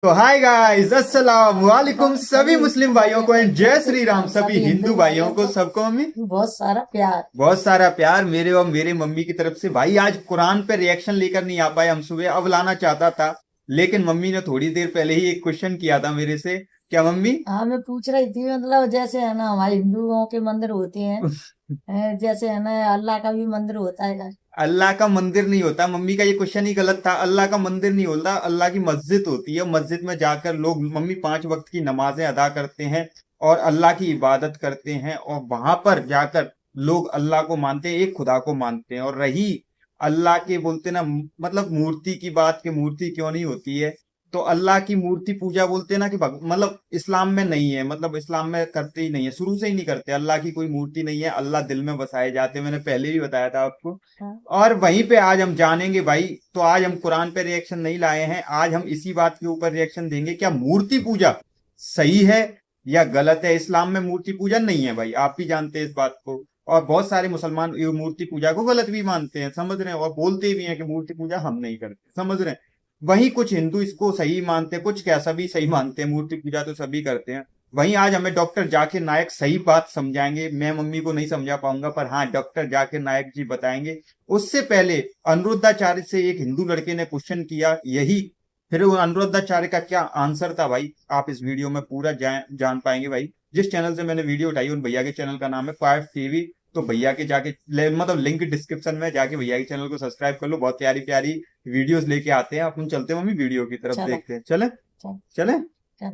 तो hi guys, अस्सलाम वालेकुम सभी मुस्लिम भाइयों को एंड जय श्री राम सभी हिंदू भाइयों को, सबको हमें बहुत सारा प्यार मेरे और मेरे मम्मी की तरफ से। भाई आज कुरान पे रिएक्शन लेकर नहीं आ पाए हम सुबह, अब लाना चाहता था लेकिन मम्मी ने थोड़ी देर पहले ही एक क्वेश्चन किया था मेरे से। क्या मम्मी? हाँ, मैं पूछ रही थी मतलब जैसे है ना हमारे हिंदुओं के मंदिर होते हैं जैसे है ना अल्लाह का भी मंदिर होता है। अल्लाह का मंदिर नहीं होता। मम्मी का ये क्वेश्चन ही गलत था। अल्लाह का मंदिर नहीं होता, अल्लाह की मस्जिद होती है। मस्जिद में जाकर लोग, मम्मी 5 वक्त की नमाजें अदा करते हैं और अल्लाह की इबादत करते हैं और वहां पर जाकर लोग अल्लाह को मानते हैं, एक खुदा को मानते हैं। और रही अल्लाह के बोलते ना मतलब मूर्ति की बात, की मूर्ति क्यों नहीं होती है, तो अल्लाह की मूर्ति पूजा बोलते हैं ना कि मतलब इस्लाम में नहीं है, मतलब इस्लाम में करते ही नहीं है, शुरू से ही नहीं करते। अल्लाह की कोई मूर्ति नहीं है, अल्लाह दिल में बसाए जाते हैं, मैंने पहले भी बताया था आपको। हाँ। और वहीं पे आज हम जानेंगे भाई। तो आज हम कुरान पे रिएक्शन नहीं लाए हैं, आज हम इसी बात के ऊपर रिएक्शन देंगे, क्या मूर्ति पूजा सही है या गलत है। इस्लाम में मूर्ति पूजा नहीं है भाई, आप भी जानते हैं इस बात को। और बहुत सारे मुसलमान ये मूर्ति पूजा को गलत भी मानते हैं, समझ रहे हैं, और बोलते भी हैं कि मूर्ति पूजा हम नहीं करते, समझ रहे हैं। वहीं कुछ हिंदू इसको सही मानते हैं, कुछ क्या सभी सही मानते हैं, मूर्ति पूजा तो सभी करते हैं। वहीं आज हमें डॉक्टर जाकिर नायक सही बात समझाएंगे। मैं मम्मी को नहीं समझा पाऊंगा, पर हाँ डॉक्टर जाकिर नायक जी बताएंगे। उससे पहले अनुरुद्धाचार्य से एक हिंदू लड़के ने क्वेश्चन किया यही, फिर वो अनुरुद्धाचार्य का क्या आंसर था भाई, आप इस वीडियो में पूरा जान पाएंगे भाई। जिस चैनल से मैंने वीडियो उठाई उन भैया के चैनल का नाम है क्वाइफ टीवी, तो भैया के जाके मतलब लिंक डिस्क्रिप्शन में जाके भैया के चैनल को सब्सक्राइब कर लो। बहुत प्यारी प्यारी वीडियोस लेके आते हैं। अपन चलते हैं मम्मी वीडियो की तरफ, देखते हैं। चले चले,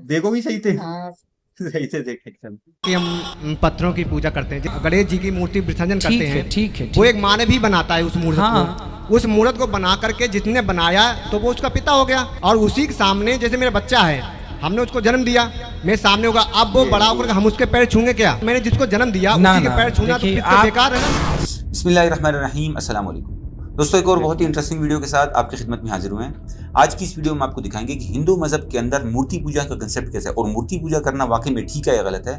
देखो भी सही थे। हाँ। सही से देखे चल। कि हम पत्थरों की पूजा करते हैं, गणेश जी की मूर्ति विसर्जन करते हैं। ठीक है। वो एक मानव ही बनाता है उस मूर्त को। उस मूर्त को बना करके जिसने बनाया तो वो उसका पिता हो गया। और उसी के सामने जैसे मेरा बच्चा है, हमने उसको जन्म दिया, मेरे सामने होगा, अब वो बड़ा होकर हम उसके पैर छूंगे क्या? मैंने जिसको जन्म दिया उसी के पैर छूना तो बेकार है ना। बिस्मिल्लाहिर्रहमानिर्रहीम, अस्सलाम वालेकुम दोस्तों, एक और बहुत ही इंटरेस्टिंग वीडियो के साथ आपकी खिदमत में हाजिर हुए हैं। आज की इस वीडियो में आपको दिखाएंगे कि हिंदू मजहब के अंदर मूर्ति पूजा का कंसेप्ट कैसा है और मूर्ति पूजा करना वाकई में ठीक है या गलत है।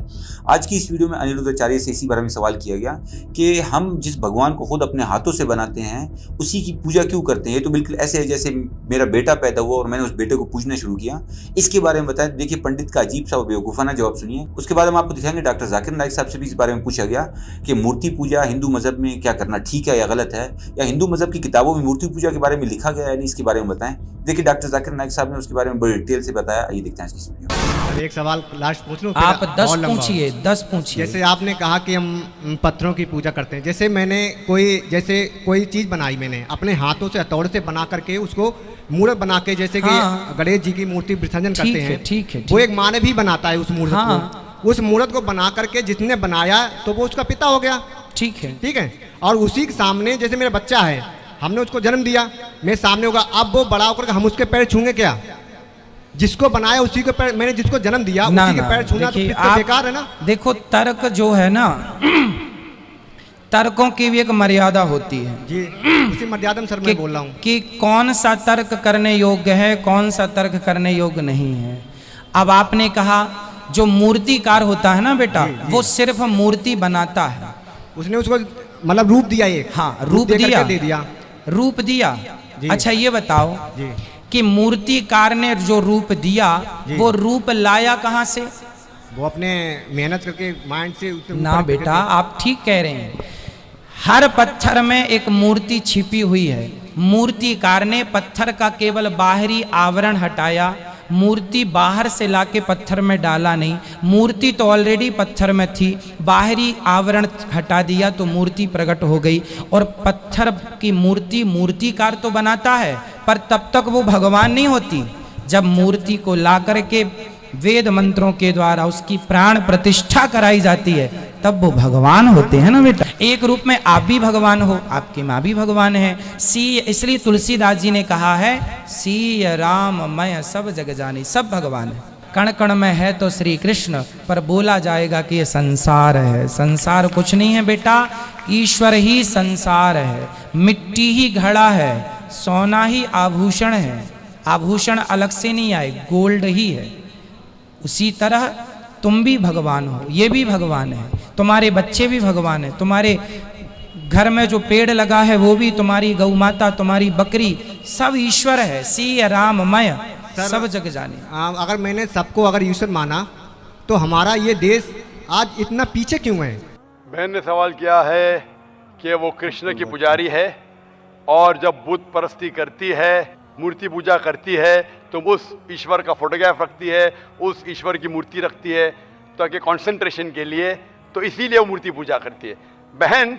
आज की इस वीडियो में अनिरुद्धाचार्य से इसी बारे में सवाल किया गया कि हम जिस भगवान को खुद अपने हाथों से बनाते हैं उसी की पूजा क्यों करते हैं। ये तो बिल्कुल ऐसे है जैसे मेरा बेटा पैदा हुआ और मैंने उस बेटे को पूजना शुरू किया। इसके बारे में बताएं। देखिए पंडित का अजीब सा बेवकूफ़ाना जवाब सुनिए। उसके बाद हम आपको दिखाएंगे डॉक्टर जाकिर नाइक साहब से भी इस बारे में पूछा गया कि मूर्ति पूजा हिंदू मजहब में क्या करना ठीक है या गलत है, या हिंदू मजहब की किताबों में मूर्ति पूजा के बारे में लिखा गया है नहीं, इसके बारे में बताएं। देखिए डॉक्टर जाकिर नाइक साहब ने उसके बारे में बड़ी डिटेल से बताया। आइए देखते हैं इस वीडियो। एक सवाल लास्ट पूछ लूं, आप 10 पूछिए, 10 पूछिए। जैसे आपने कहा कि हम पत्थरों की पूजा करते हैं, जैसे मैंने कोई चीज बनाई, मैंने अपने हाथों से हथौड़े से बना करके उसको मूर्त बना के, जैसे कि गणेश जी की मूर्ति विसर्जन करते हैं। ठीक है। वो एक मानव ही बनाता है उस मूर्त को। उस मूर्त को बना करके जिसने बनाया तो वो उसका पिता हो गया। ठीक है। और उसी के सामने जैसे मेरा बच्चा है, हमने उसको जन्म दिया, मेरे सामने होगा, अब वो बड़ा होकर हम उसके पैर छूंगे क्या? जिसको बनाया उसी के पैर, मैंने जिसको जन्म दिया उसी के पैर छूना तो बेकार है ना। देखो तर्क जो है ना, तर्कों की भी एक मर्यादा होती है जी। उसी मर्यादा में सर मैं बोल रहा हूँ कि कौन सा तर्क करने योग्य है, कौन सा तर्क करने योग्य नहीं है। अब आपने कहा जो मूर्तिकार होता है ना बेटा, वो सिर्फ मूर्ति बनाता है। उसने उसको मतलब रूप दिया, एक रूप दिया। अच्छा ये बताओ कि मूर्तिकार ने जो रूप दिया वो रूप लाया कहाँ से? वो अपने मेहनत करके माइंड से ना बेटा, आप ठीक कह रहे हैं। हर पत्थर में एक मूर्ति छिपी हुई है। मूर्तिकार ने पत्थर का केवल बाहरी आवरण हटाया, मूर्ति बाहर से लाके पत्थर में डाला नहीं। मूर्ति तो ऑलरेडी पत्थर में थी, बाहरी आवरण हटा दिया तो मूर्ति प्रकट हो गई। और पत्थर की मूर्ति मूर्तिकार तो बनाता है, पर तब तक वो भगवान नहीं होती। जब मूर्ति को ला करके वेद मंत्रों के द्वारा उसकी प्राण प्रतिष्ठा कराई जाती है तब वो भगवान होते हैं ना बेटा। एक रूप में आप भी भगवान हो, आपकी माँ भी भगवान है। इसलिए तुलसीदास जी ने कहा है, सी राम मैं सब जग जानी, सब भगवान है। कण कण में है तो श्री कृष्ण, पर बोला जाएगा कि ये संसार है। संसार कुछ नहीं है बेटा, ईश्वर ही संसार है। मिट्टी ही घड़ा है, सोना ही आभूषण है। आभूषण अलग से नहीं आए, गोल्ड ही है। उसी तरह तुम भी भगवान हो, ये भी भगवान है, तुम्हारे बच्चे भी भगवान है, तुम्हारे घर में जो पेड़ लगा है वो भी, तुम्हारी गौ माता, तुम्हारी बकरी, सब ईश्वर है। सी राममय, सब जग जाने। अगर मैंने सबको अगर ईश्वर माना तो हमारा ये देश आज इतना पीछे क्यों है? बहन ने सवाल किया है कि वो कृष्ण की पुजारी है और जब बुत परस्ती करती है, मूर्ति पूजा करती है, तो उस ईश्वर का फोटोग्राफ रखती है, उस ईश्वर की मूर्ति रखती है ताकि कंसंट्रेशन के लिए, तो इसीलिए वो मूर्ति पूजा करती है। बहन,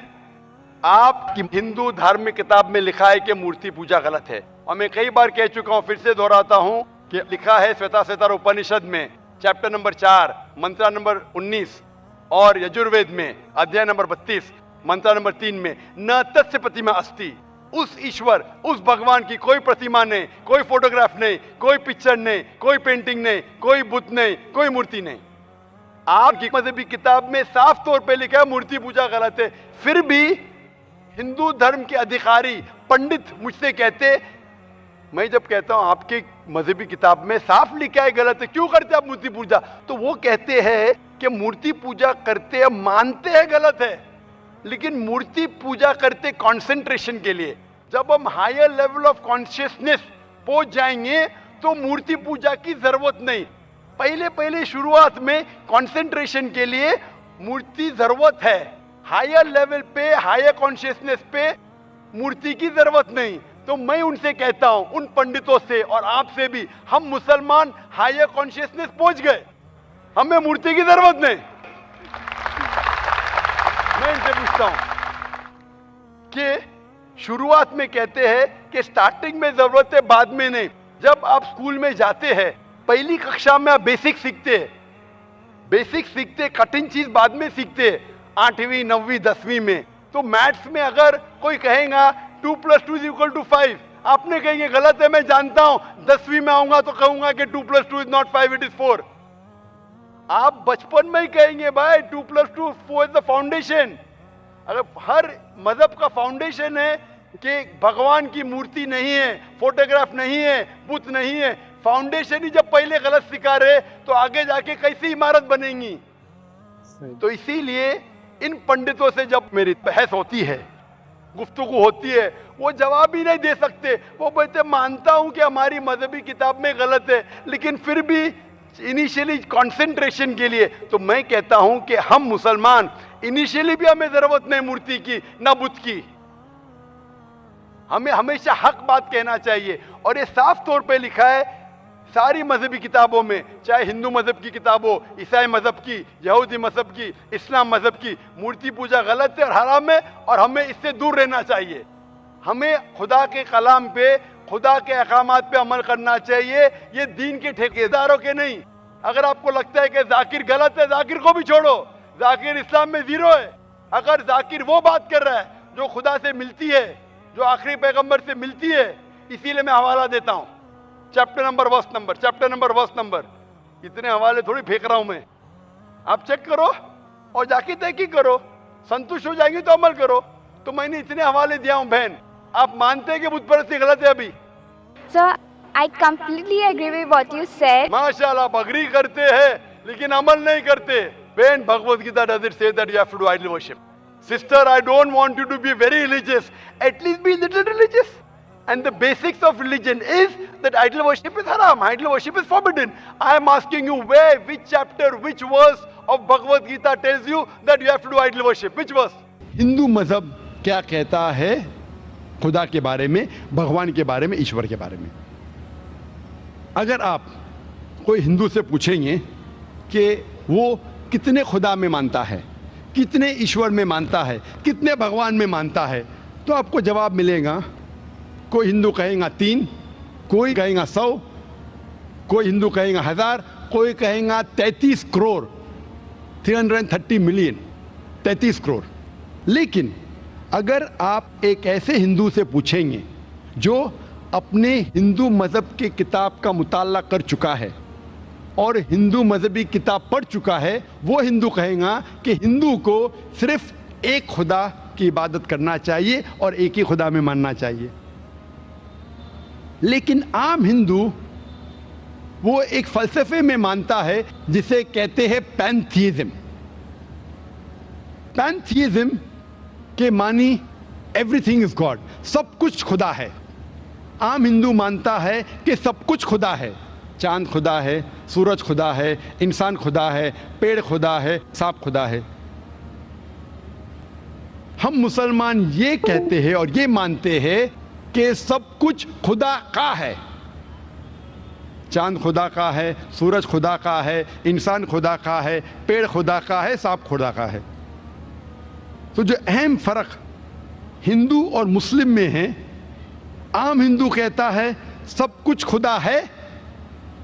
आपकी हिंदू धार्मिक किताब में लिखा है कि मूर्ति पूजा गलत है, और मैं कई बार कह चुका हूं, फिर से दोहराता हूं कि लिखा है श्वेताश्वेतर उपनिषद में चैप्टर नंबर 4 मंत्र नंबर 19 और यजुर्वेद में अध्याय नंबर 32 मंत्र नंबर 3 में, न तस्य प्रतिमा अस्ति, उस ईश्वर, उस भगवान की कोई प्रतिमा नहीं, कोई फोटोग्राफ नहीं, कोई पिक्चर नहीं, कोई पेंटिंग नहीं, कोई बुत नहीं, कोई मूर्ति नहीं। आपकी मजहबी किताब में साफ तौर पे लिखा है मूर्ति पूजा गलत है, फिर भी हिंदू धर्म के अधिकारी पंडित मुझसे कहते, मैं जब कहता हूं आपकी मजहबी किताब में साफ लिखा है गलत है, क्यों करते आप मूर्ति पूजा, तो वो कहते हैं कि मूर्ति पूजा करते हैं, मानते हैं गलत है, लेकिन मूर्ति पूजा करते कंसंट्रेशन के लिए। जब हम हायर लेवल ऑफ कॉन्शियसनेस पहुंच जाएंगे तो मूर्ति पूजा की जरूरत नहीं। पहले शुरुआत में कंसंट्रेशन के लिए मूर्ति जरूरत है, हायर लेवल पे, हायर कॉन्शियसनेस पे मूर्ति की जरूरत नहीं। तो मैं उनसे कहता हूं, उन पंडितों से और आपसे भी, हम मुसलमान हायर कॉन्शियसनेस पहुंच गए, हमें मूर्ति की जरूरत नहीं। मैं इनसे पूछता हूं कि शुरुआत में कहते हैं कि स्टार्टिंग में जरूरत है, बाद में नहीं। जब आप स्कूल में जाते हैं, पहली कक्षा में आप बेसिक सीखते, कठिन चीज बाद में सीखते, 8वीं 9वीं 10वीं में। तो मैथ्स में अगर कोई कहेगा 2 + 2 = 5, आपने कहेंगे गलत है, मैं जानता हूं, 10वीं में आऊंगा तो कहूंगा कि 2 + 2 = 5, इट इज 4। आप बचपन में ही कहेंगे भाई 2 + 2 4 इज द फाउंडेशन। अगर हर मजहब का फाउंडेशन है कि भगवान की मूर्ति नहीं है, फोटोग्राफ नहीं है, बुत नहीं है, फाउंडेशन ही जब पहले गलत सिखा रहे तो आगे जाके कैसी इमारत बनेगी। तो इसीलिए इन पंडितों से जब मेरी बहस होती है, गुफ्तगू होती है, वो जवाब ही नहीं दे सकते। वो बोलते मानता हूं कि हमारी मजहबी किताब में गलत है, लेकिन फिर भी इनिशियली कंसंट्रेशन के लिए। तो मैं कहता हूं कि हम मुसलमान इनिशियली भी हमें जरूरत नहीं मूर्ति की ना बुत की, हमें हमेशा हक बात कहना चाहिए। और ये साफ तौर पे लिखा है सारी मजहबी किताबों में, चाहे हिंदू मजहब की किताब हो, ईसाई मजहब की, यहूदी मजहब की, इस्लाम मजहब की, मूर्ति पूजा गलत है और हराम है, और हमें इससे दूर रहना चाहिए। हमें खुदा के कलाम पे, खुदा के अहकामात पे अमल करना चाहिए, ये दीन के ठेकेदारों के नहीं। अगर आपको लगता है कि जाकिर गलत है, जाकिर को भी छोड़ो, जाकिर इस्लाम में 0 है। अगर जाकिर वो बात कर रहा है जो खुदा से मिलती है, जो आखिरी पैगंबर से मिलती है, इसीलिए मैं हवाला देता हूं, चैप्टर नंबर वर्स नंबर। इतने हवाले थोड़ी फेंक रहा हूं मैं, आप चेक करो और जाके तहकीक करो, संतुष्ट हो जाएंगे तो अमल करो। तो मैंने इतने हवाले दिया हूं बहन, आप मानते हैं कि बुत परस्ती गलत है अभी? Sir, I completely agree with what you said. माशाल्लाह, आप अग्री करते हैं लेकिन अमल नहीं करते। बहन, Bhagavad Gita does it say that you have to do idol worship? Sister, I don't want you to be very religious, at least be little religious. And the basics of religion is that idol worship is haram, idol worship is forbidden. I am asking you, where, which chapter, which verse of Bhagavad Gita tells you that you have to do idol worship? Which verse? Hindu मजहब क्या कहता है खुदा के बारे में, भगवान के बारे में, ईश्वर के बारे में? अगर आप कोई हिंदू से पूछेंगे कि वो कितने खुदा में मानता है, कितने ईश्वर में मानता है, कितने भगवान में मानता है, तो आपको जवाब मिलेगा। कोई हिंदू कहेगा 3, कोई कहेगा 100, कोई हिंदू कहेगा 1000, कोई कहेगा 33 करोड़, 330 मिलियन, 33 करोड़। लेकिन अगर आप एक ऐसे हिंदू से पूछेंगे जो अपने हिंदू मज़हब की किताब का मुताला कर चुका है और हिंदू मज़हबी किताब पढ़ चुका है, वो हिंदू कहेगा कि हिंदू को सिर्फ एक खुदा की इबादत करना चाहिए और एक ही खुदा में मानना चाहिए। लेकिन आम हिंदू वो एक फ़लसफ़े में मानता है जिसे कहते हैं पैंथीइज्म। पैंथीइज्म के मानी एवरीथिंग इज गॉड, सब कुछ खुदा है। आम हिंदू मानता है कि सब कुछ खुदा है, चांद खुदा है, सूरज खुदा है, इंसान खुदा है, पेड़ खुदा है, सांप खुदा है। हम मुसलमान ये कहते हैं और ये मानते हैं कि सब कुछ खुदा का है। चांद खुदा का है, सूरज खुदा का है, इंसान खुदा का है, पेड़ खुदा का है, सांप खुदा का है। तो जो अहम फ़र्क हिंदू और मुस्लिम में है, आम हिंदू कहता है सब कुछ खुदा है,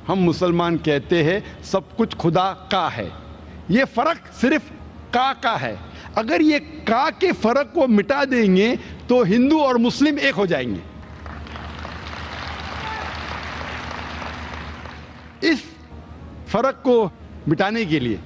हम मुसलमान कहते हैं सब कुछ खुदा का है। ये फ़र्क सिर्फ का है। अगर ये का के फ़र्क को मिटा देंगे तो हिंदू और मुस्लिम एक हो जाएंगे। इस फ़र्क को मिटाने के लिए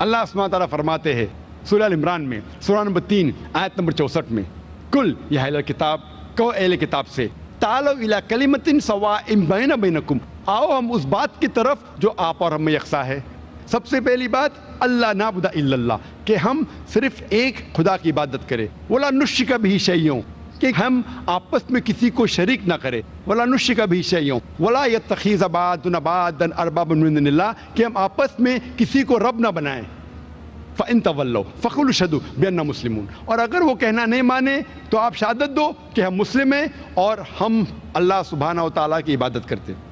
अल्लाह सुब्हानहू व तआला फरमाते हैं सूरह अल इमरान में, सूरह नंबर 3 आयत नंबर 64 में, कुल या अहल किताब, कहो अहले किताब से, तालो इला कलिमतिन सवाइम बैना बैनकुम, आओ हम उस बात की तरफ जो आप और हम में यकसा है। सबसे पहली बात अल्लाह नाबुदा इल्लल्लाह, कि हम सिर्फ एक खुदा की इबादत करें। वला नुश्रिका बिही शैय्यों, कि हम आपस में किसी को शरीक ना करें। वला नुश्रिका बिही शैय्यों वला यत्तखिज़ बादुन बादन अरबाबन मिन दुनिल्लाह, कि हम आपस में किसी को रब ना बनाएं। फ़इन तवल्लौ फ़क़ुलू अशहदू बिअन्ना मुस्लिमून, और अगर वो कहना नहीं माने तो आप शहादत दो कि हम मुस्लिम हैं और हम अल्लाह सुब्हानहू व तआला की इबादत करते हैं।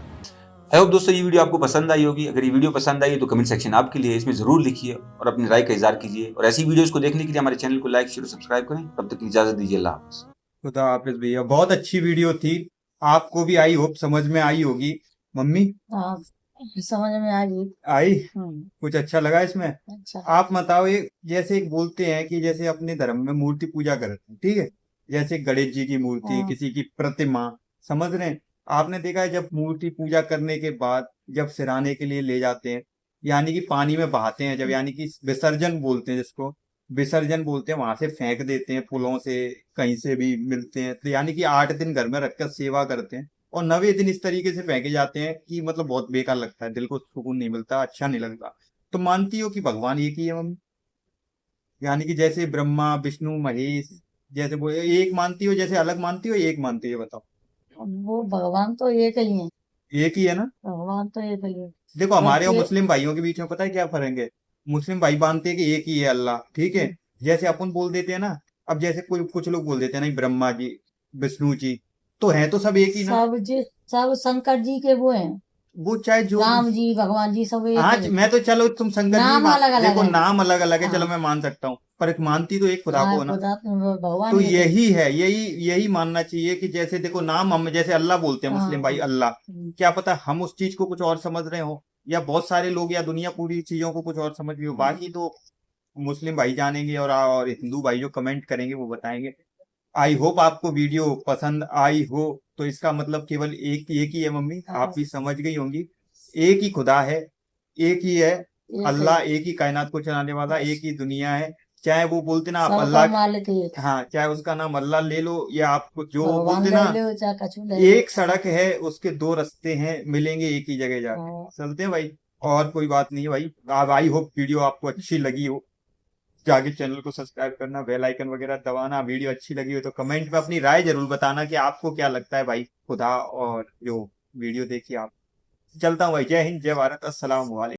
आई होप दोस्तों ये वीडियो आपको पसंद आई होगी। अगर ये वीडियो पसंद आई तो कमेंट सेक्शन आपके लिए है, इसमें जरूर लिखिए और अपनी राय का इज़हार कीजिए। और ऐसी वीडियोस को देखने के लिए हमारे चैनल को लाइक, शेयर और सब्सक्राइब करें। तब तक की इजाजत दीजिए। अल्लाह हाफ़िज़। खुदा हाफिज भैया, बहुत अच्छी वीडियो थी, आपको भी आई होप समझ में आई होगी। मम्मी हाँ, समझ में आ गई। आई? कुछ अच्छा लगा इसमें? अच्छा। आप बताओ, एक जैसे एक बोलते हैं कि जैसे अपने धर्म में मूर्ति पूजा करते हैं, ठीक है, जैसे गणेश जी की मूर्ति, किसी की प्रतिमा, समझ रहे हैं? आपने देखा है जब मूर्ति पूजा करने के बाद जब सिराने के लिए ले जाते हैं, यानी कि पानी में बहाते हैं, जब यानी कि विसर्जन बोलते हैं, जिसको विसर्जन बोलते हैं, वहां से फेंक देते हैं, फूलों से कहीं से भी मिलते हैं, तो यानी कि 8 दिन घर में रखकर सेवा करते हैं और 9वें दिन इस तरीके से फेंके जाते हैं कि मतलब बहुत बेकार लगता है, दिल को सुकून नहीं मिलता, अच्छा नहीं लगता। तो मानती हो कि भगवान एक ही है मम्मी? यानी कि जैसे ब्रह्मा विष्णु महेश, जैसे वो एक मानती हो, जैसे अलग मानती हो, एक मानती हो, बताओ। वो भगवान तो एक ही है। एक ही है ना? भगवान तो एक ही है। देखो हमारे और ये- मुस्लिम भाइयों के बीच में पता है क्या फर्क है? मुस्लिम भाई मानते हैं कि एक ही है अल्लाह, ठीक है, जैसे अपन बोल देते हैं ना। अब जैसे कोई कुछ लोग बोल देते हैं नहीं, ब्रह्मा जी विष्णु जी, तो है तो सब एक ही ना। सब शंकर जी के वो हैं, वो चाहे जो राम जी भगवान जी सब एक आज है। मैं तो चलो तुम शंकर जी नाम अलग-अलग देखो है। नाम अलग अलग है, चलो हाँ। मैं मान सकता हूँ, पर एक मानती तो एक खुदा को है ना। खुदा तो भगवान तो एक है। यही है, यही मानना चाहिए कि जैसे देखो नाम हम जैसे अल्लाह बोलते हैं मुस्लिम भाई, अल्लाह, क्या पता हम उस चीज को कुछ और समझ रहे हो, या बहुत सारे लोग या दुनिया पूरी चीजों को कुछ और समझ रही हो। बाकी तो मुस्लिम भाई जानेंगे और हिंदू भाई जो कमेंट करेंगे वो बताएंगे। आई होप आपको वीडियो पसंद आई हो। तो इसका मतलब केवल एक ही है मम्मी, आप भी समझ गई होंगी। एक ही खुदा है, एक ही है अल्लाह, एक ही कायनात को चलाने वाला, एक ही दुनिया है। चाहे वो बोलते ना आप सबका अल्लाह, मालिक एक। हाँ, चाहे उसका नाम अल्लाह ले लो या आपको जो भगवान बोलते ले ना, लो चाहे कछु ले लो। एक सड़क है उसके 2 रास्ते हैं, मिलेंगे एक ही जगह जाके, हाँ। चलते हैं भाई। और कोई बात नहीं है भाई। अब आई होप वीडियो आपको अच्छी लगी हो, जाके चैनल को सब्सक्राइब करना, बेल आइकन वगैरह दबाना। वीडियो अच्छी लगी हो तो कमेंट में अपनी राय जरूर बताना कि आपको क्या लगता है भाई खुदा और जो वीडियो देखी आप। चलता हूँ भाई, जय हिंद जय भारत, अस्सलाम वालेकुम।